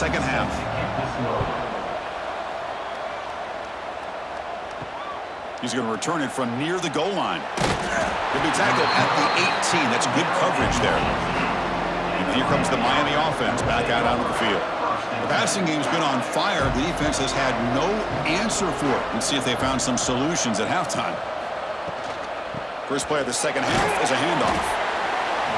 second half. He's going to return it from near the goal line. He'll be tackled at the 18. That's good coverage there. And here comes the Miami offense back out onto the field. The passing game's been on fire. The defense has had no answer for it. Let's see if they found some solutions at halftime. First play of the second half is a handoff.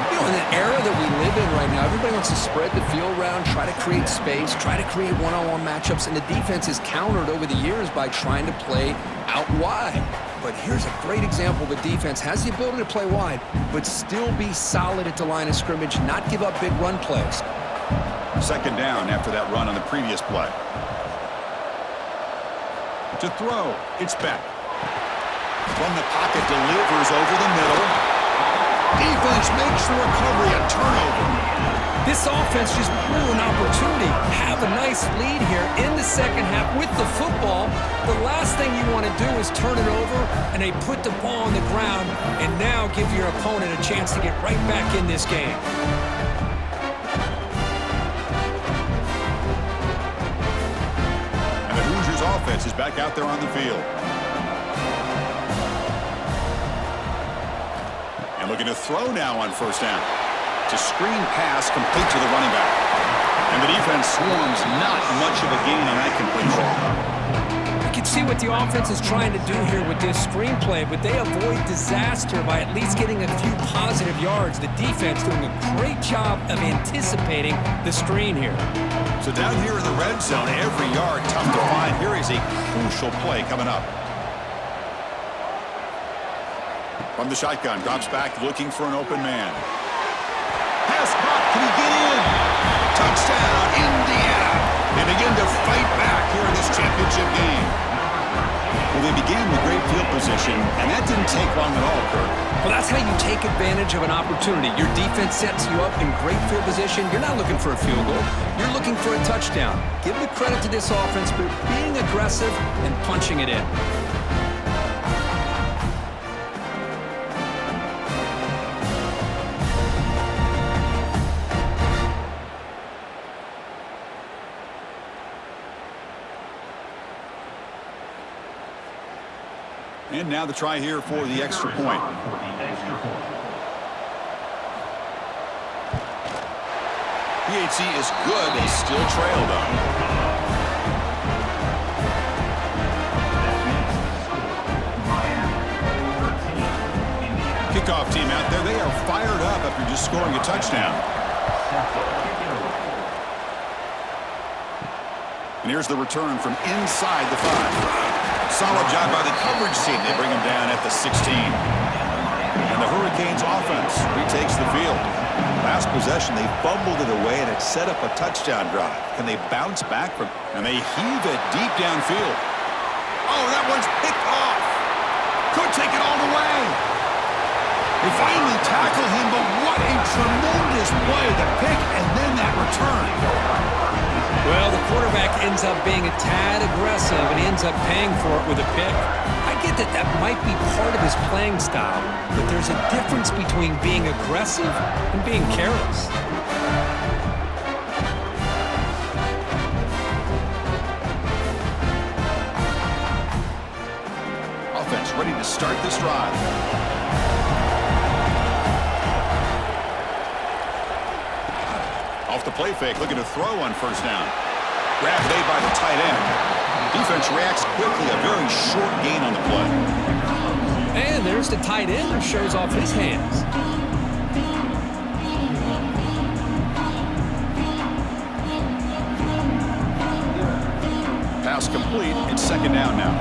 You know, in the era that we live in right now, everybody wants to spread the field around, try to create space, try to create one-on-one matchups, and the defense is countered over the years by trying to play out wide. But here's a great example. The defense has the ability to play wide, but still be solid at the line of scrimmage, not give up big run plays. Second down after that run on the previous play. To throw, it's back. From the pocket, delivers over the middle. Defense makes the recovery, a turnover. This offense just blew an opportunity. Have a nice lead here in the second half with the football. The last thing you want to do is turn it over, and they put the ball on the ground and now give your opponent a chance to get right back in this game. And the Hoosiers offense is back out there on the field. And looking to throw now on first down. It's a screen pass complete to the running back. And the defense swarms, not much of a gain on that completion. You can see what the offense is trying to do here with this screenplay, but they avoid disaster by at least getting a few positive yards. The defense doing a great job of anticipating the screen here. So down here in the red zone, every yard tough to find. Here is a crucial play coming up. From the shotgun, drops back looking for an open man. Pass caught, can he get in? Touchdown, Indiana. They begin to fight back here in this championship game. Well, they began with great field position, and that didn't take long at all, Kirk. Well, that's how you take advantage of an opportunity. Your defense sets you up in great field position. You're not looking for a field goal. You're looking for a touchdown. Give the credit to this offense for being aggressive and punching it in. And now the try here for the extra point. PAT is good. They still trail, though. Kickoff team out there. They are fired up after just scoring a touchdown. And here's the return from inside the 5. Solid job by the coverage team. They bring him down at the 16. And the Hurricanes offense retakes the field. Last possession, they fumbled it away, and it set up a touchdown drive. Can they bounce back from? And they heave it deep downfield. Oh, that one's picked off. Could take it all the way. They finally tackle him, but what a tremendous play. The pick and then that return. Well, the quarterback ends up being a tad aggressive, and he ends up paying for it with a pick. I get that that might be part of his playing style, but there's a difference between being aggressive and being careless. Offense ready to start this drive. Off the play fake, looking to throw on first down. Grab made by the tight end. Defense reacts quickly, a very short gain on the play. And there's the tight end who shows off his hands. Pass complete. It's second down now.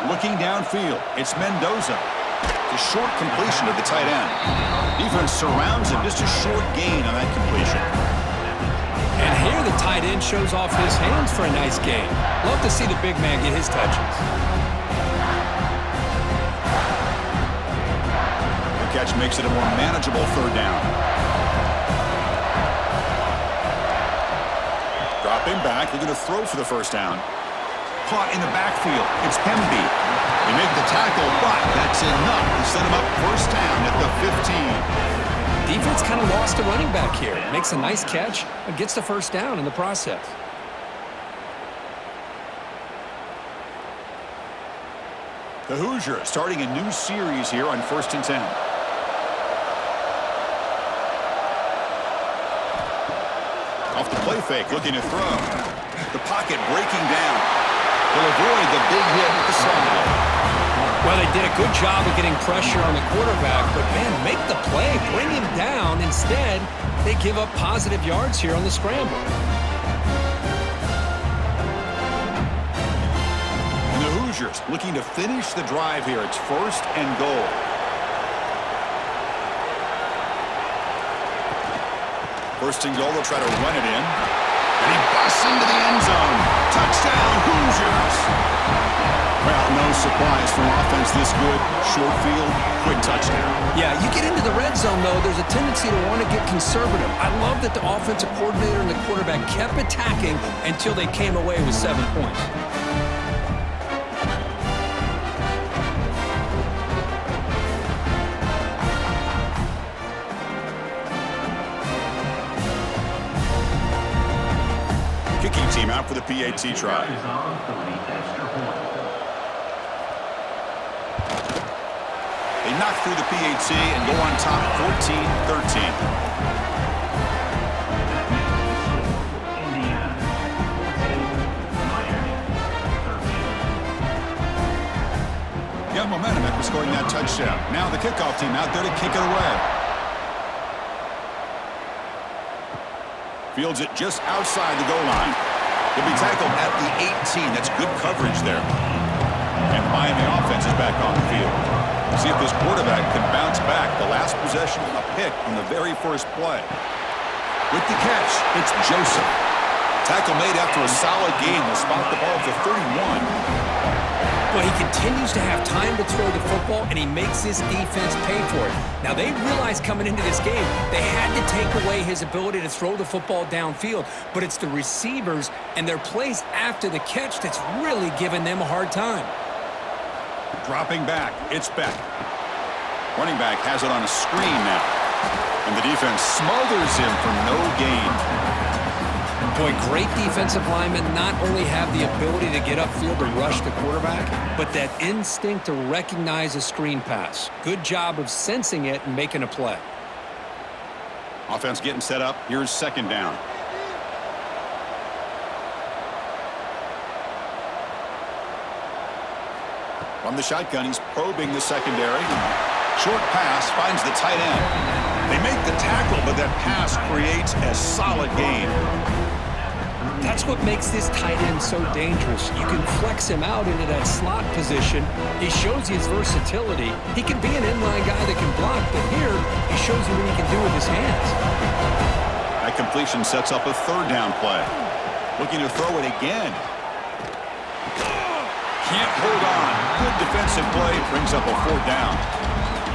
Looking downfield, it's Mendoza. The short completion to the tight end. Defense surrounds him, just a short gain on that completion. And here the tight end shows off his hands for a nice gain. Love to see the big man get his touches. The catch makes it a more manageable third down. Dropping back, looking to throw for the first down. Caught in the backfield. It's Hemby. They make the tackle, but that's enough to set him up first down at the 15. kind of lost a running back here. Makes a nice catch and gets the first down in the process. The Hoosiers starting a new series here on 1st and 10. Off the play fake, looking to throw. The pocket breaking down. He'll avoid the big hit with the slide. Well, they did a good job of getting pressure on the quarterback, but, man, make the play. Bring him down. Instead, they give up positive yards here on the scramble. And the Hoosiers looking to finish the drive here. It's 1st and goal. First and goal, they'll try to run it in. And he busts into the end zone. Touchdown, Hoosiers! Well, no surprise from offense this good. Short field, quick touchdown. Yeah, you get into the red zone, though, there's a tendency to want to get conservative. I love that the offensive coordinator and the quarterback kept attacking until they came away with 7 points. Kicking team out for the PAT try. They knock through the PAT and go on top 14-13. Got momentum after scoring that touchdown. Now the kickoff team out there to kick it away. Fields it just outside the goal line. He'll be tackled at the 18. That's good coverage there. And the Miami offense is back on the field. See if this quarterback can bounce back. The last possession, a pick on the very first play. With the catch, it's Joseph. Tackle made after a solid game. Will spot the ball at the 31. Well, he continues to have time to throw the football, and he makes his defense pay for it. Now, they realized coming into this game they had to take away his ability to throw the football downfield, but it's the receivers and their plays after the catch that's really giving them a hard time. Dropping back, it's Beck. Running back has it on a screen now. And the defense smothers him for no gain. Boy, great defensive linemen not only have the ability to get upfield to rush the quarterback, but that instinct to recognize a screen pass. Good job of sensing it and making a play. Offense getting set up. Here's 2nd down. From the shotgun, he's probing the secondary. Short pass finds the tight end. They make the tackle, but that pass creates a solid gain. That's what makes this tight end so dangerous. You can flex him out into that slot position. He shows you his versatility. He can be an inline guy that can block, but here he shows you what he can do with his hands. That completion sets up a 3rd down play. Looking to throw it again. Can't hold on. Good defensive play. Brings up a 4th down.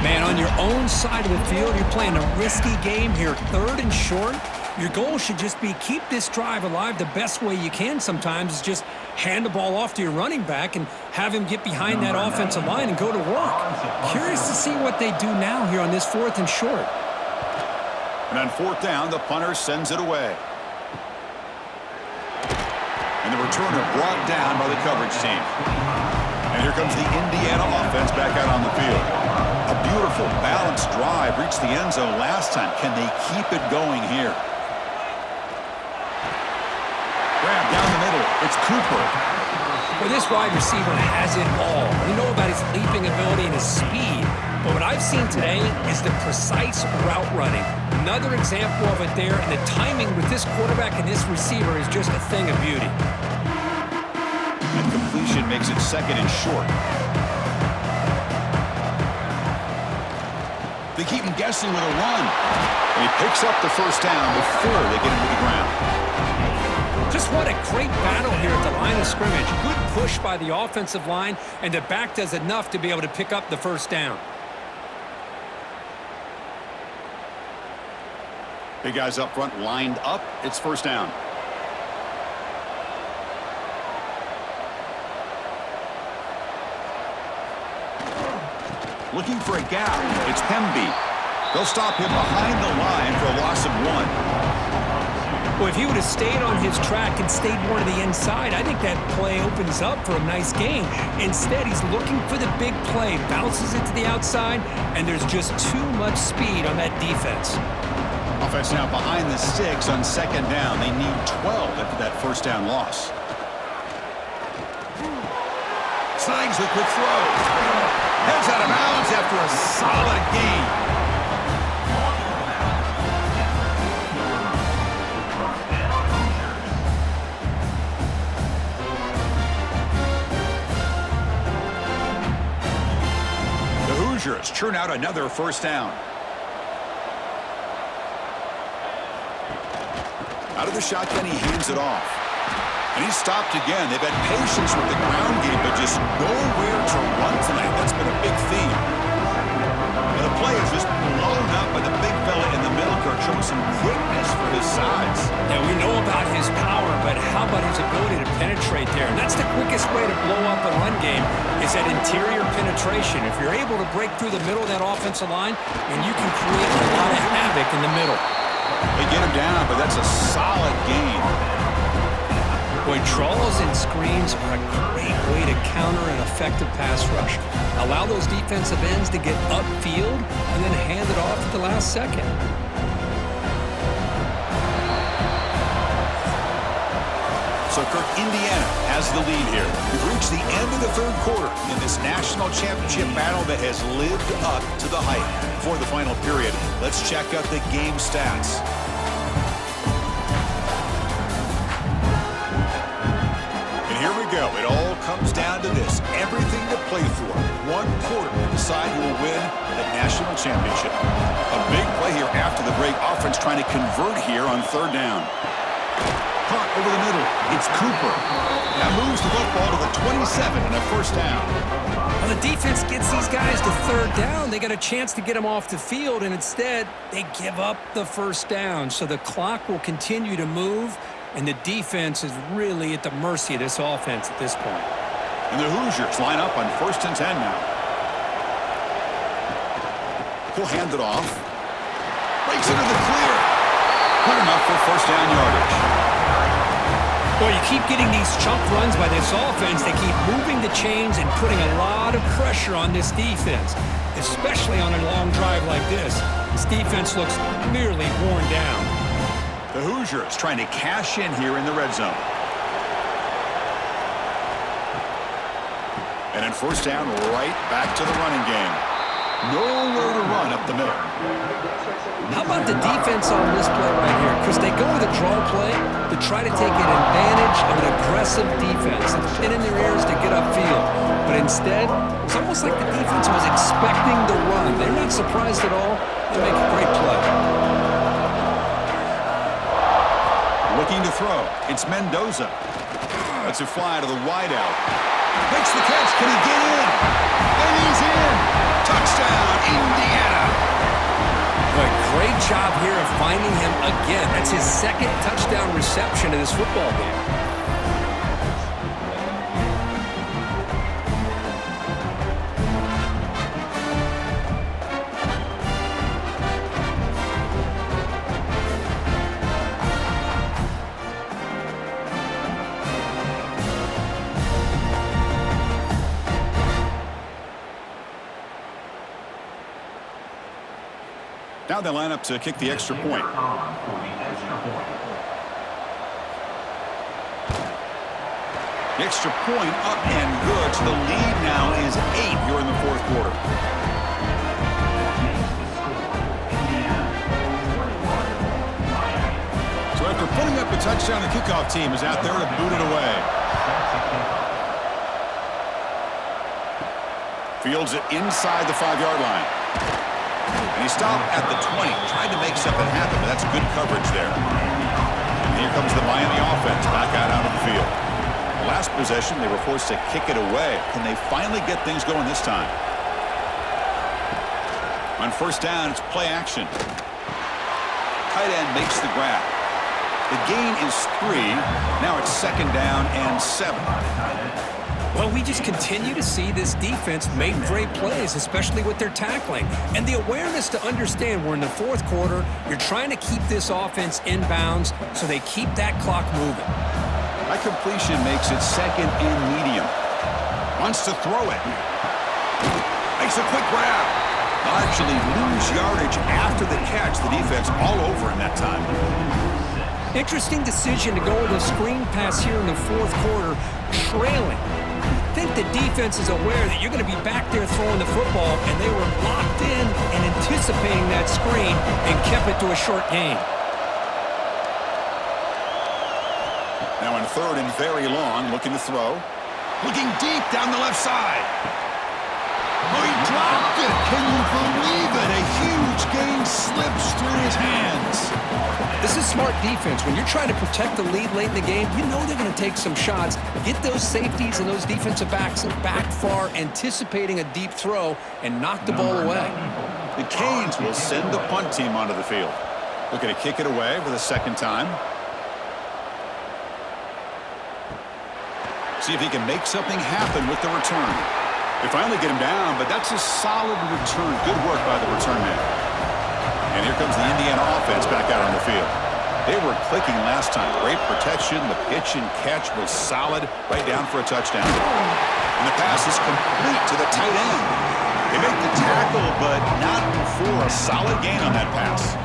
Man, on your own side of the field, you're playing a risky game here. 3rd and short. Your goal should just be keep this drive alive the best way you can sometimes is just hand the ball off to your running back and have him get behind that offensive line and go to work. Curious to see what they do now here on this 4th and short. And on 4th down, the punter sends it away. And the returner brought down by the coverage team. And here comes the Indiana offense back out on the field. A beautiful, balanced drive reached the end zone last time. Can they keep it going here? Grab down the middle. It's Cooper. Well, this wide receiver has it all. We know about his leaping ability and his speed. But what I've seen today is the precise route running. Another example of it there, and the timing with this quarterback and this receiver is just a thing of beauty. And completion makes it 2nd and short. They keep him guessing with a run. And he picks up the 1st down before they get him to the ground. Just what a great battle here at the line of scrimmage. Good push by the offensive line, and the back does enough to be able to pick up the 1st down. Big guys up front lined up. It's 1st down. Looking for a gap. It's Hemby. They'll stop him behind the line for a loss of 1. Well, if he would have stayed on his track and stayed more to the inside, I think that play opens up for a nice gain. Instead, he's looking for the big play, bounces it to the outside, and there's just too much speed on that defense. Offense now behind the 6 on 2nd down. They need 12 after that first down loss. Slangs a quick throw. Heads out of bounds after a solid gain. The Hoosiers churn out another first down. Out of the shotgun, he hands it off. And he's stopped again. They've had patience with the ground game, but just nowhere to run tonight. That's been a big theme. And the play is just blown up by the big fella in the middle. Kirk showing some quickness for his size. Yeah, we know about his power, but how about his ability to penetrate there? And that's the quickest way to blow up a run game is that interior penetration. If you're able to break through the middle of that offensive line, and you can create a lot of havoc in the middle. They get him down, but that's a solid gain. Boy, draws and screens are a great way to counter an effective pass rush. Allow those defensive ends to get upfield and then hand it off at the last second. So, Kirk, Indiana has the lead here. We've reached the end of the third quarter in this national championship battle that has lived up to the hype. For the final period, let's check out the game stats. And here we go. It all comes down to this. Everything to play for. One quarter to decide who will win the national championship. A big play here after the break. Offense trying to convert here on 3rd down. Hunt over the middle. It's Cooper. That moves the football to the 27 and a first down. Well, the defense gets these guys to 3rd down. They got a chance to get them off the field, and instead they give up the first down. So the clock will continue to move, and the defense is really at the mercy of this offense at this point. And the Hoosiers line up on 1st and 10 now. He'll hand it off. Breaks into the clear. Good enough for first down yardage. Boy, you keep getting these chunk runs by this offense. They keep moving the chains and putting a lot of pressure on this defense, especially on a long drive like this. This defense looks nearly worn down. The Hoosiers trying to cash in here in the red zone. And then first down, right back to the running game. Nowhere to run up the middle. How about the defense on this play right here? Because they go with a draw play to try to take an advantage of an aggressive defense. It's pin in their ears to get upfield. But instead, it's almost like the defense was expecting the run. They're not surprised at all. They make a great play. Looking to throw. It's Mendoza. That's a fly to the wideout. Makes the catch. Can he get in? And he's in. Touchdown, Indiana. A great job here of finding him again. That's his 2nd touchdown reception in this football game. Now they line up to kick the extra point. The extra point up and good. So the lead now is 8 here in the 4th quarter. So after putting up a touchdown, the kickoff team is out there to boot it away. Fields it inside the 5-yard line. And he stopped at the 20, tried to make something happen, but that's good coverage there. And here comes the Miami offense back out onto the field. The last possession, they were forced to kick it away. Can they finally get things going this time? On first down, it's play action. Tight end makes the grab. The gain is 3. Now it's 2nd down and 7. Well, we just continue to see this defense make great plays, especially with their tackling. And the awareness to understand we're in the fourth quarter, you're trying to keep this offense in bounds so they keep that clock moving. That completion makes it second and medium. Wants to throw it. Makes a quick grab. They'll actually lose yardage after the catch. The defense all over him that time. Interesting decision to go with a screen pass here in the fourth quarter, trailing. I think the defense is aware that you're going to be back there throwing the football, and they were locked in and anticipating that screen and kept it to a short gain. Now in third and very long, looking to throw. Looking deep down the left side. Oh, he dropped it. Can you believe it? A huge gain slips through his hands. This is smart defense. When you're trying to protect the lead late in the game, you know they're going to take some shots, get those safeties and those defensive backs back far, anticipating a deep throw, and knock the ball away. The Canes will send the punt team onto the field. Looking to kick it away for the second time. See if he can make something happen with the return. They finally get him down, but that's a solid return. Good work by the return man. And here comes the Indiana offense back out on the field. They were clicking last time. Great protection. The pitch and catch was solid, right down for a touchdown. And the pass is complete to the tight end. They make the tackle, but not before a solid gain on that pass.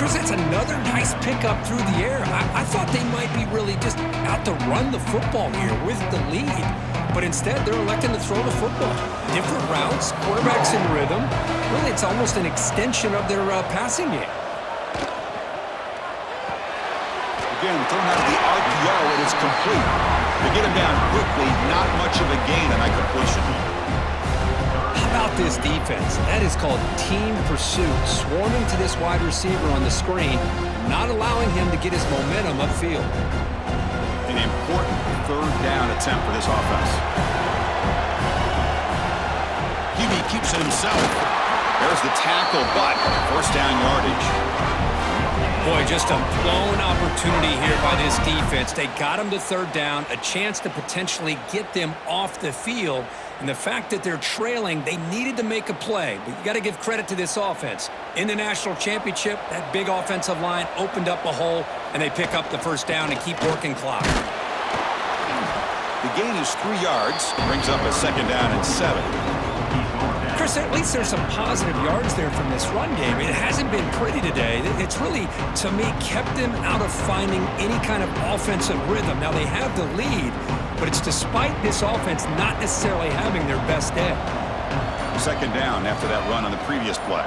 Chris, that's another nice pickup through the air. I thought they might be really just out to run the football here with the lead. But instead, they're electing to throw the football. Different routes, quarterbacks in rhythm. Really, it's almost an extension of their passing game. Again, thrown out of the RPO, and it's complete. They get him down quickly, not much of a gain on that completion. How about this defense? That is called team pursuit. Swarming to this wide receiver on the screen, not allowing him to get his momentum upfield. An important third down attempt for this offense. Hebe keeps it himself. There's the tackle, but first down yardage. Boy, just a blown opportunity here by this defense. They got him to third down, a chance to potentially get them off the field. And the fact that they're trailing, they needed to make a play. But you got to give credit to this offense. In the national championship, that big offensive line opened up a hole, and they pick up the first down and keep working clock. The gain is 3 yards. Brings up a second down and 7. Chris, at least there's some positive yards there from this run game. It hasn't been pretty today. It's really, to me, kept them out of finding any kind of offensive rhythm. Now, they have the lead, but it's despite this offense not necessarily having their best day. Second down after that run on the previous play.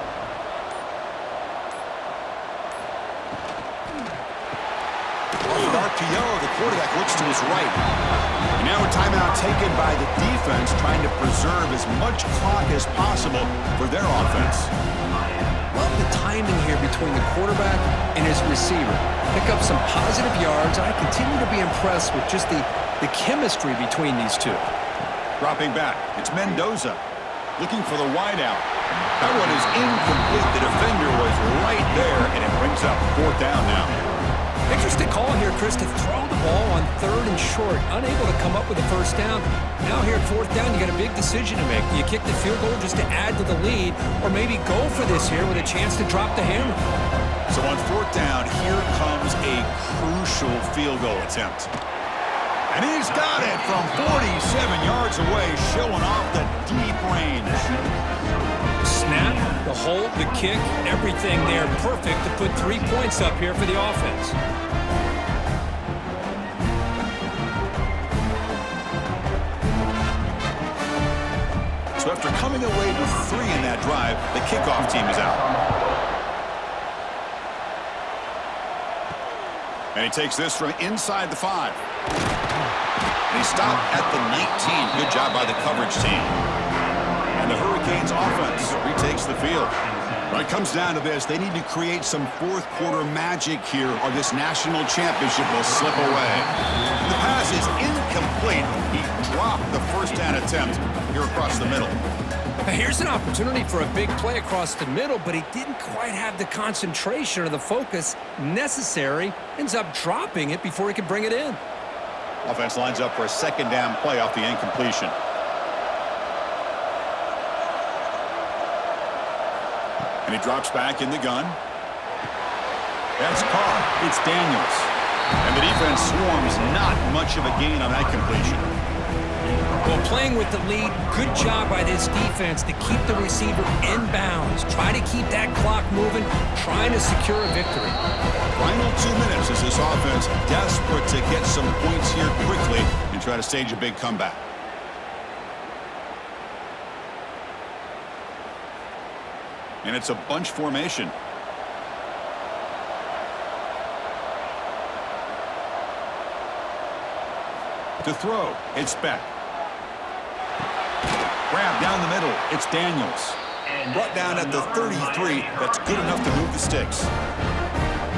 With RPO, the quarterback looks to his right. And now a timeout taken by the defense, trying to preserve as much clock as possible for their offense. Love the timing here between the quarterback and his receiver. Pick up some positive yards. I continue to be impressed with just the chemistry between these two. Dropping back, it's Mendoza looking for the wideout. That one is incomplete. The defender was right there, and it brings up fourth down now. Interesting call here, Chris, to throw the ball on third and short. Unable to come up with a first down. Now here at fourth down, you got a big decision to make. Do you kick the field goal just to add to the lead, or maybe go for this here with a chance to drop the hammer? So on fourth down, here comes a crucial field goal attempt. And he's got it from 47 yards away, showing off the deep range. Snap, the hold, the kick, everything there perfect to put 3 points up here for the offense. So after coming away with 3 in that drive, the kickoff team is out. And he takes this from inside the 5. And he stopped at the 19. Good job by the coverage team. And the Hurricanes offense retakes the field. When it comes down to this, they need to create some fourth quarter magic here, or this national championship will slip away. The pass is incomplete. He dropped the first down attempt here across the middle. Here's an opportunity for a big play across the middle, but he didn't quite have the concentration or the focus necessary. Ends up dropping it before he could bring it in. Offense lines up for a second down play off the incompletion. And he drops back in the gun. That's caught. It's Daniels. And the defense swarms. Not much of a gain on that completion. Well, playing with the lead, good job by this defense to keep the receiver in bounds. Try to keep that clock moving, trying to secure a victory. Final 2 minutes as this offense desperate to get some points here quickly and try to stage a big comeback. And it's a bunch formation. To throw, it's Beck. Grab down the middle, it's Daniels. Brought down at the 33, that's good enough to move the sticks.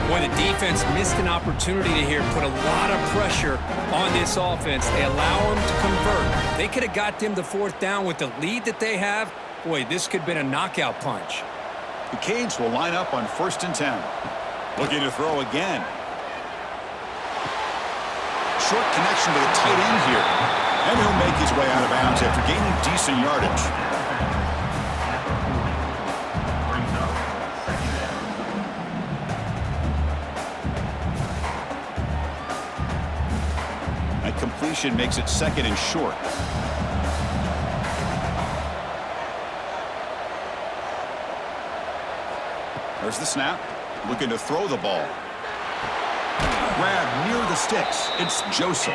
Boy, the defense missed an opportunity to here put a lot of pressure on this offense. They allow them to convert. They could have got them the fourth down with the lead that they have. Boy, this could have been a knockout punch. The Canes will line up on 1st and 10. Looking to throw again. Short connection to the tight end here. And he'll make his way out of bounds after gaining decent yardage. That completion makes it 2nd and short. There's the snap. Looking to throw the ball. Grab near the sticks. It's Joseph.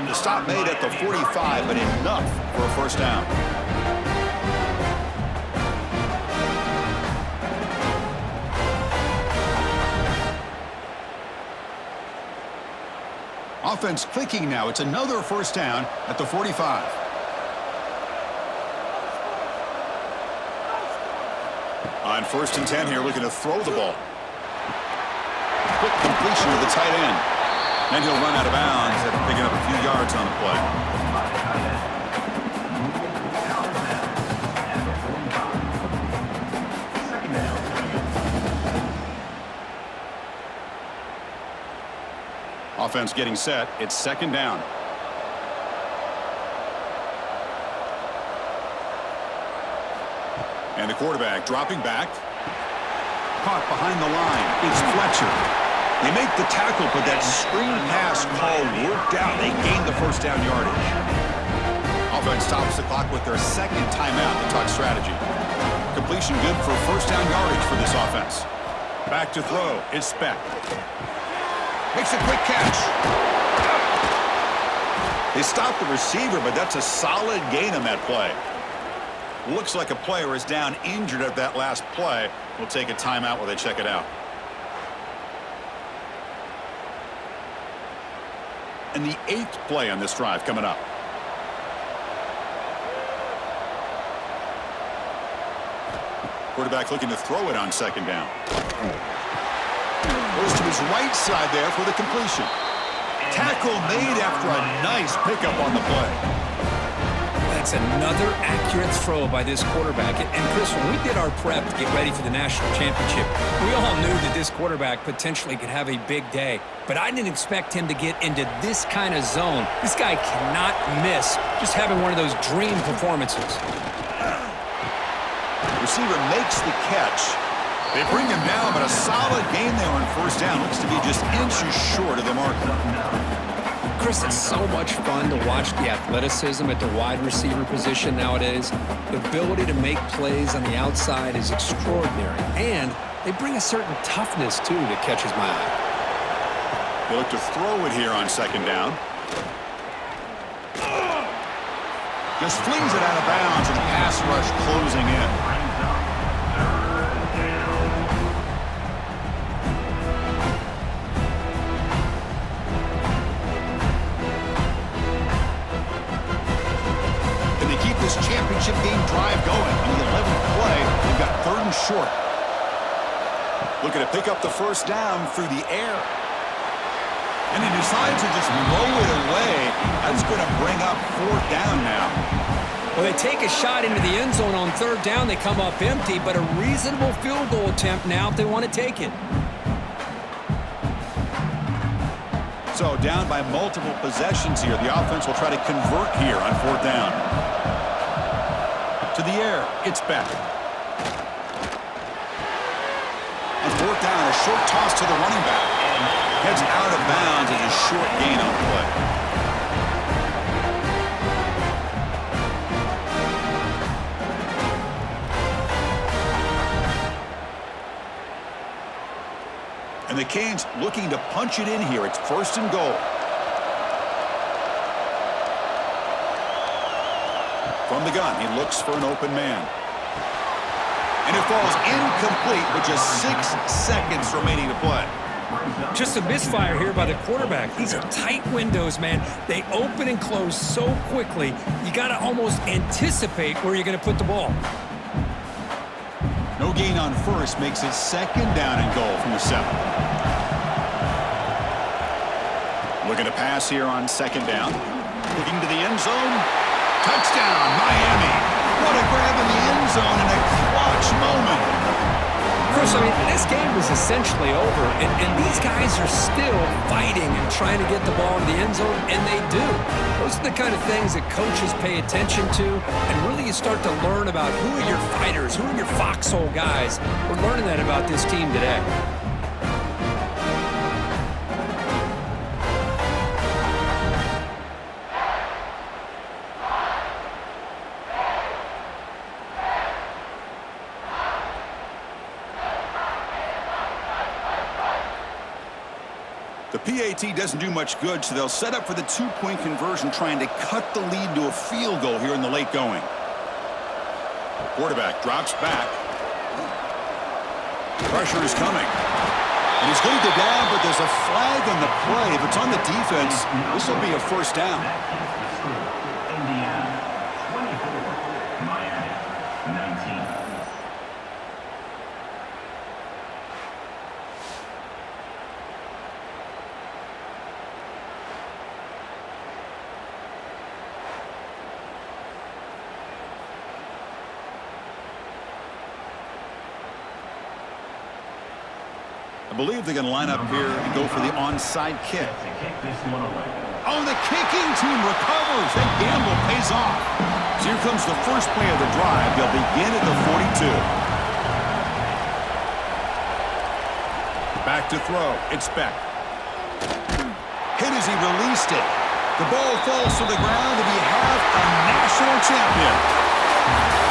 The stop made at the 45, but enough for a first down. Offense clicking now. It's another first down at the 45. On 1st and 10 here, looking to throw the ball. Quick completion to the tight end. And he'll run out of bounds after picking up a few yards on the play. Offense getting set. It's 2nd down. And the quarterback dropping back. Caught behind the line. It's Fletcher. They make the tackle, but that screen pass call worked out. They gained the first down yardage. Offense stops the clock with their 2nd timeout to talk strategy. Completion good for first down yardage for this offense. Back to throw. It's Beck. Makes a quick catch. They stop the receiver, but that's a solid gain on that play. Looks like a player is down injured at that last play. We'll take a timeout while they check it out. And the 8th play on this drive coming up. Quarterback looking to throw it on 2nd down. Goes to his right side there for the completion. Tackle made after a nice pickup on the play. That's another accurate throw by this quarterback. And Chris, when we did our prep to get ready for the national championship, we all knew that this quarterback potentially could have a big day. But I didn't expect him to get into this kind of zone. This guy cannot miss just having one of those dream performances. Receiver makes the catch. They bring him down, but a solid gain there on first down. Looks to be just inches short of the marker. Chris, it's so much fun to watch the athleticism at the wide receiver position nowadays. The ability to make plays on the outside is extraordinary. And they bring a certain toughness, too, that catches my eye. They look to throw it here on 2nd down. Just flings it out of bounds, and the pass rush closing in. This championship game drive going. On the 11th play, they've got 3rd and short. Looking to pick up the first down through the air. And he decides to just blow it away. That's going to bring up 4th down now. Well, they take a shot into the end zone on 3rd down. They come up empty, but a reasonable field goal attempt now if they want to take it. So down by multiple possessions here. The offense will try to convert here on 4th down. To the air, it's Beck. On 4th down, a short toss to the running back. Heads out of bounds as a short gain on the play. And the Canes looking to punch it in here. It's 1st and goal. From the gun, he looks for an open man. And it falls incomplete with just 6 seconds remaining to play. Just a misfire here by the quarterback. These are tight windows, man. They open and close so quickly, you got to almost anticipate where you're going to put the ball. No gain on 1st makes it 2nd down and goal from the 7. Looking to pass here on 2nd down. Looking to the end zone. Touchdown, Miami. What a grab in the end zone in a clutch moment. Chris, I mean, this game was essentially over, and these guys are still fighting and trying to get the ball in the end zone, and they do. Those are the kind of things that coaches pay attention to, and really you start to learn about who are your fighters, who are your foxhole guys. We're learning that about this team today. The PAT doesn't do much good, so they'll set up for the 2-point conversion, trying to cut the lead to a field goal here in the late going. Quarterback drops back. Pressure is coming. And he's going to go down, but there's a flag on the play. If it's on the defense, this will be a 1st down. Indiana, 24, Miami, 19. I believe they're going to line up here and go for the onside kick. Oh, the kicking team recovers. That gamble pays off. So here comes the first play of the drive. They'll begin at the 42. Back to throw. It's Beck. Hit as he released it. The ball falls to the ground, and we have a national champion.